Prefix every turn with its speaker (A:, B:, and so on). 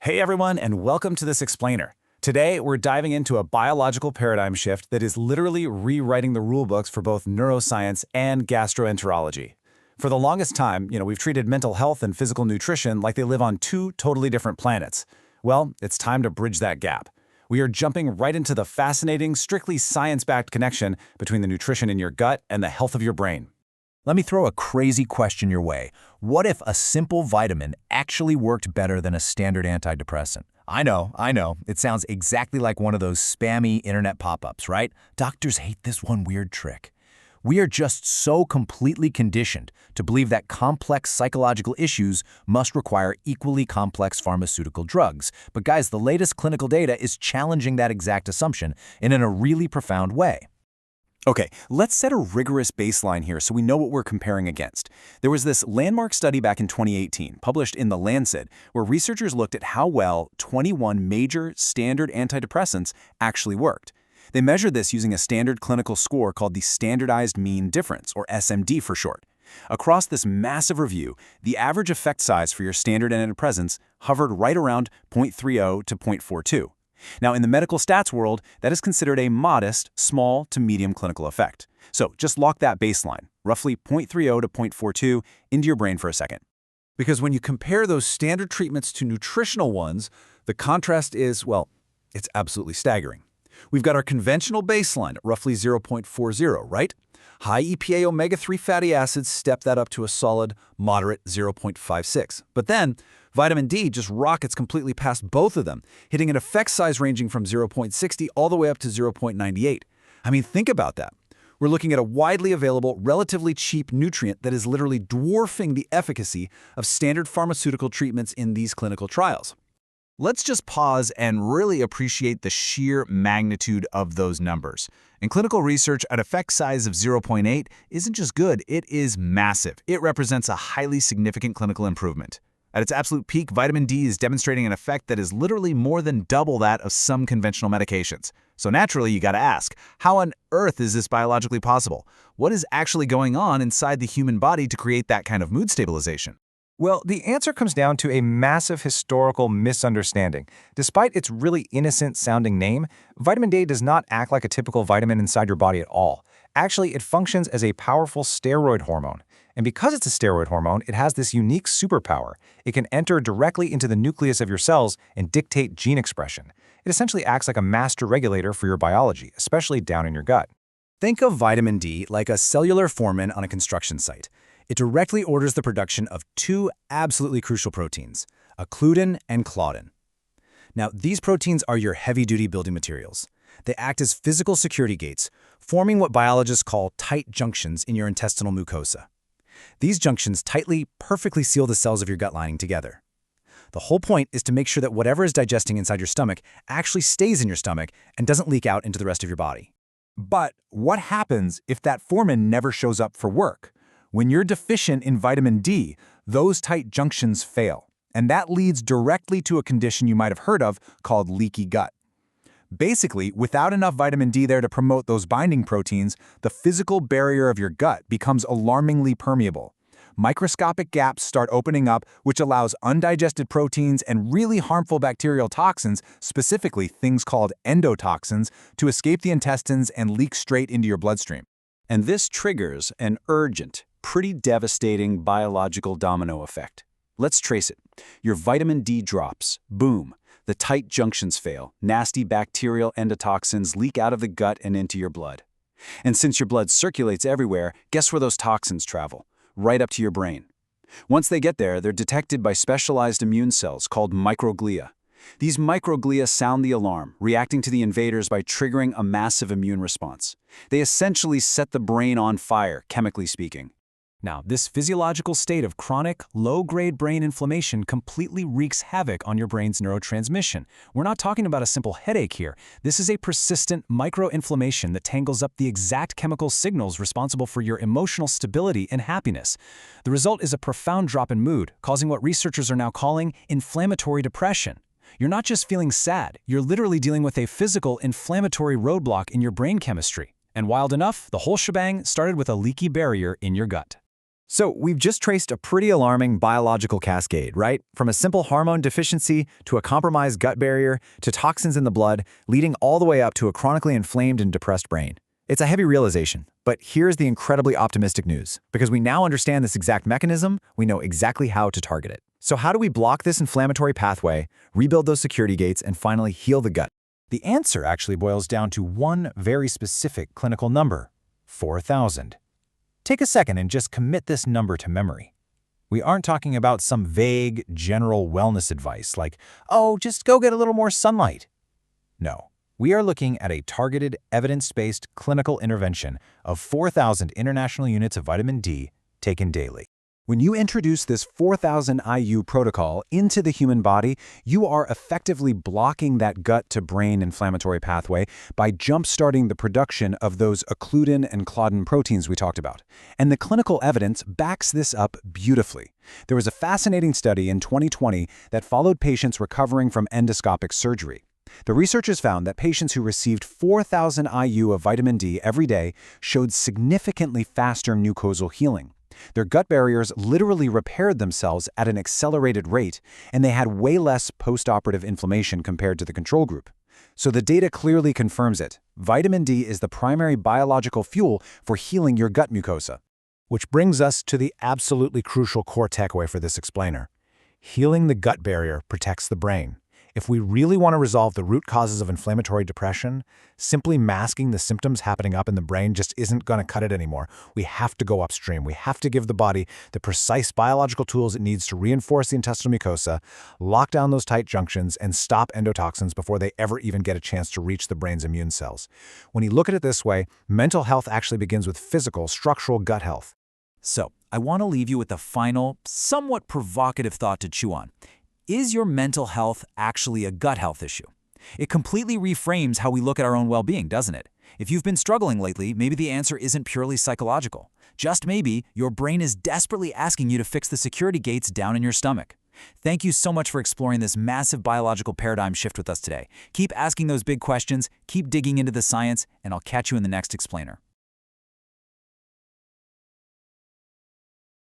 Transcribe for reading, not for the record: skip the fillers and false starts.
A: Hey everyone, and welcome to this explainer. Today, we're diving into a biological paradigm shift that is literally rewriting the rulebooks for both neuroscience and gastroenterology. For the longest time, we've treated mental health and physical nutrition like they live on two totally different planets. Well, it's time to bridge that gap. We are jumping right into the fascinating, strictly science-backed connection between the nutrition in your gut and the health of your brain.
B: Let me throw a crazy question your way. What if a simple vitamin actually worked better than a standard antidepressant? I know. It sounds exactly like one of those spammy internet pop-ups, right? Doctors hate this one weird trick. We are just so completely conditioned to believe that complex psychological issues must require equally complex pharmaceutical drugs. But guys, the latest clinical data is challenging that exact assumption and in a really profound way.
A: Okay, let's set a rigorous baseline here so we know what we're comparing against. There was this landmark study back in 2018, published in The Lancet, where researchers looked at how well 21 major standard antidepressants actually worked. They measured this using a standard clinical score called the Standardized Mean Difference, or SMD for short. Across this massive review, the average effect size for your standard antidepressants hovered right around 0.30 to 0.42. Now, in the medical stats world, that is considered a modest, small to medium clinical effect. So just lock that baseline, roughly 0.30 to 0.42, into your brain for a second. Because when you compare those standard treatments to nutritional ones, the contrast is, well, it's absolutely staggering. We've got our conventional baseline at roughly 0.40, right? High EPA omega-3 fatty acids step that up to a solid, moderate 0.56. But then, vitamin D just rockets completely past both of them, hitting an effect size ranging from 0.60 all the way up to 0.98. I mean, think about that. We're looking at a widely available, relatively cheap nutrient that is literally dwarfing the efficacy of standard pharmaceutical treatments in these clinical trials. Let's just pause and really appreciate the sheer magnitude of those numbers. In clinical research, an effect size of 0.8 isn't just good, it is massive. It represents a highly significant clinical improvement. At its absolute peak, vitamin D is demonstrating an effect that is literally more than double that of some conventional medications. So naturally, you gotta ask, how on earth is this biologically possible? What is actually going on inside the human body to create that kind of mood stabilization?
C: Well, the answer comes down to a massive historical misunderstanding. Despite its really innocent-sounding name, vitamin D does not act like a typical vitamin inside your body at all. Actually, it functions as a powerful steroid hormone. And because it's a steroid hormone, it has this unique superpower. It can enter directly into the nucleus of your cells and dictate gene expression. It essentially acts like a master regulator for your biology, especially down in your gut.
A: Think of vitamin D like a cellular foreman on a construction site. It directly orders the production of two absolutely crucial proteins, occludin and claudin. Now, these proteins are your heavy-duty building materials. They act as physical security gates, forming what biologists call tight junctions in your intestinal mucosa. These junctions tightly, perfectly seal the cells of your gut lining together. The whole point is to make sure that whatever is digesting inside your stomach actually stays in your stomach and doesn't leak out into the rest of your body. But what happens if that foreman never shows up for work? When you're deficient in vitamin D, those tight junctions fail, and that leads directly to a condition you might have heard of called leaky gut. Basically, without enough vitamin D there to promote those binding proteins, the physical barrier of your gut becomes alarmingly permeable. Microscopic gaps start opening up, which allows undigested proteins and really harmful bacterial toxins, specifically things called endotoxins, to escape the intestines and leak straight into your bloodstream. And this triggers an urgent, pretty devastating biological domino effect. Let's trace it. Your vitamin D drops. Boom. The tight junctions fail. Nasty bacterial endotoxins leak out of the gut and into your blood. And since your blood circulates everywhere, guess where those toxins travel? Right up to your brain. Once they get there, they're detected by specialized immune cells called microglia. These microglia sound the alarm, reacting to the invaders by triggering a massive immune response. They essentially set the brain on fire, chemically speaking. Now, this physiological state of chronic, low-grade brain inflammation completely wreaks havoc on your brain's neurotransmission. We're not talking about a simple headache here. This is a persistent microinflammation that tangles up the exact chemical signals responsible for your emotional stability and happiness. The result is a profound drop in mood, causing what researchers are now calling inflammatory depression. You're not just feeling sad, you're literally dealing with a physical inflammatory roadblock in your brain chemistry. And wild enough, the whole shebang started with a leaky barrier in your gut.
C: So we've just traced a pretty alarming biological cascade, right? From a simple hormone deficiency to a compromised gut barrier to toxins in the blood, leading all the way up to a chronically inflamed and depressed brain. It's a heavy realization, but here's the incredibly optimistic news. Because we now understand this exact mechanism, we know exactly how to target it. So how do we block this inflammatory pathway, rebuild those security gates, and finally heal the gut? The answer actually boils down to one very specific clinical number: 4,000. Take a second and just commit this number to memory. We aren't talking about some vague, general wellness advice like, oh, just go get a little more sunlight. No, we are looking at a targeted, evidence-based clinical intervention of 4,000 international units of vitamin D taken daily. When you introduce this 4,000 IU protocol into the human body, you are effectively blocking that gut-to-brain inflammatory pathway by jump-starting the production of those occludin and claudin proteins we talked about. And the clinical evidence backs this up beautifully. There was a fascinating study in 2020 that followed patients recovering from endoscopic surgery. The researchers found that patients who received 4,000 IU of vitamin D every day showed significantly faster mucosal healing. Their gut barriers literally repaired themselves at an accelerated rate, and they had way less post-operative inflammation compared to the control group. So the data clearly confirms it. Vitamin D is the primary biological fuel for healing your gut mucosa. Which brings us to the absolutely crucial core takeaway for this explainer. Healing the gut barrier protects the brain. If we really want to resolve the root causes of inflammatory depression, simply masking the symptoms happening up in the brain just isn't going to cut it anymore. We have to go upstream. We have to give the body the precise biological tools it needs to reinforce the intestinal mucosa, lock down those tight junctions, and stop endotoxins before they ever even get a chance to reach the brain's immune cells. When you look at it this way, mental health actually begins with physical, structural gut health.
B: So, I want to leave you with a final, somewhat provocative thought to chew on. Is your mental health actually a gut health issue? It completely reframes how we look at our own well-being, doesn't it? If you've been struggling lately, maybe the answer isn't purely psychological. Just maybe your brain is desperately asking you to fix the security gates down in your stomach. Thank you so much for exploring this massive biological paradigm shift with us today. Keep asking those big questions, keep digging into the science, and I'll catch you in the next explainer.